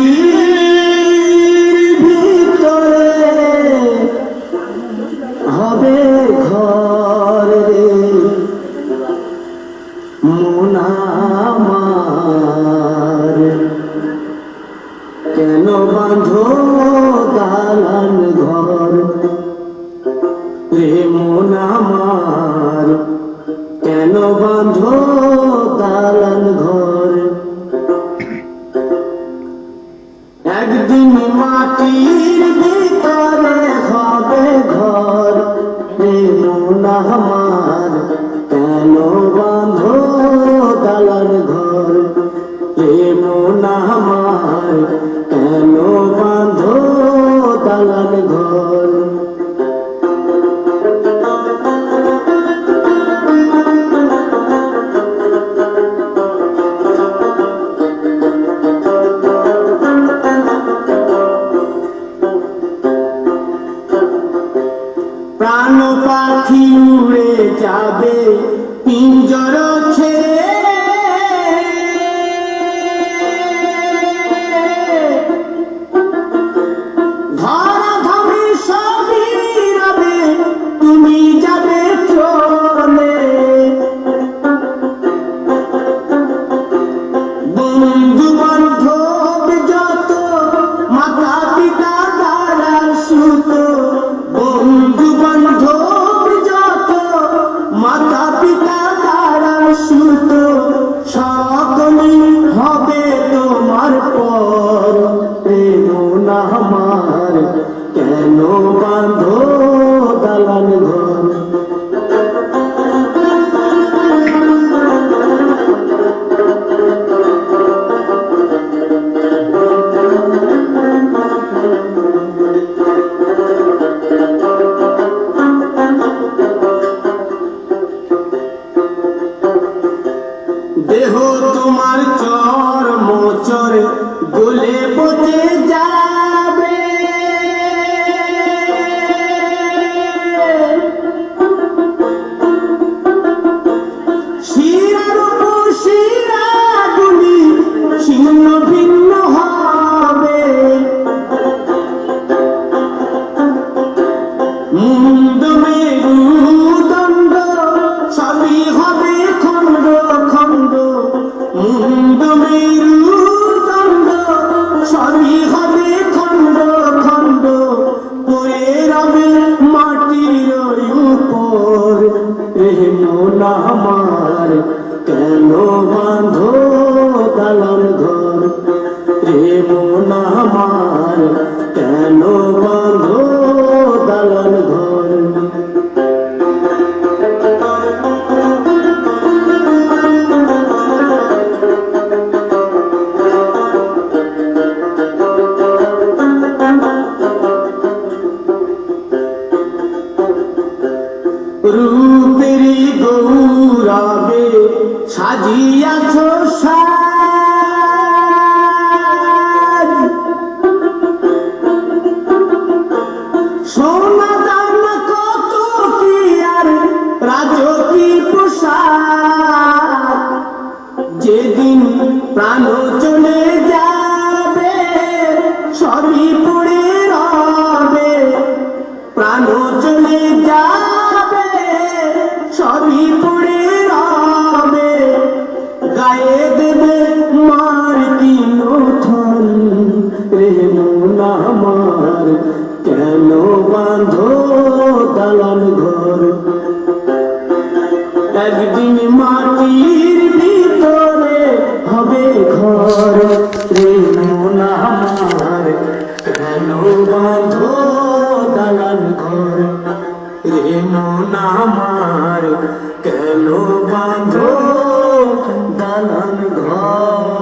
মাটির ভিতরে হবে ঘর রে মন আমার, কেন বাঁধো দালান ঘর রে মন আমার, কেন বাঁধো দালান ঘর। একদিন মাটির ভিতরে হবে ঘর রে মন আমার, কেন বাঁধো দালান ঘর রে মন আমার, কেন বাঁধো দালান ঘর। প্রাণ পাখি উড়ে যাবে পিঞ্জর ছেড়ে, ধরাধামে সবই রবে তুমি যাবে চলে। বন্ধু বান্ধব যত মাতা পিতা দ্বারা সুত, বন্ধু বান্ধব যত মাতা পিতা দ্বারা সুত, সকলেই হবে তোমার পর রে মন আমার, কেন বাঁধো দালান ঘর। দেহ তোমার চর মোচর গলে পচে যাবে, শিরার উপর শিরাগুলি ছিন্ন ভিন্ন হবে, মুন্ড মেরুদণ্ড সবই হবে খণ্ড খণ্ড, মুন্ড মেরুদণ্ড সবই হবে খণ্ড খণ্ড, পড়ে রবে মাটির উপর রে মন আমার, কেন বাঁধো দালান ঘর রে মন আমার, কেন বাঁধো দালান ঘর। রূপেরি গৌরবে সাজিয়াছ সাজ, সোনা দানা কত কি আর রাজকী পোশাক, যেদিন প্রাণ চলে যাবে সবই পড়ে রবে, প্রাণ চলে যাবে সবই পড়ে রবে, গায়ে দেবে মার তিনথন রে মন আমার, কেন বাঁধো দালান ঘর। একদিন মাটির ভিতরে হবে ঘর রে মন আমার, কেন বাঁধো দালান ঘর রে মন আমার, কেন বাঁধো দালান ঘর।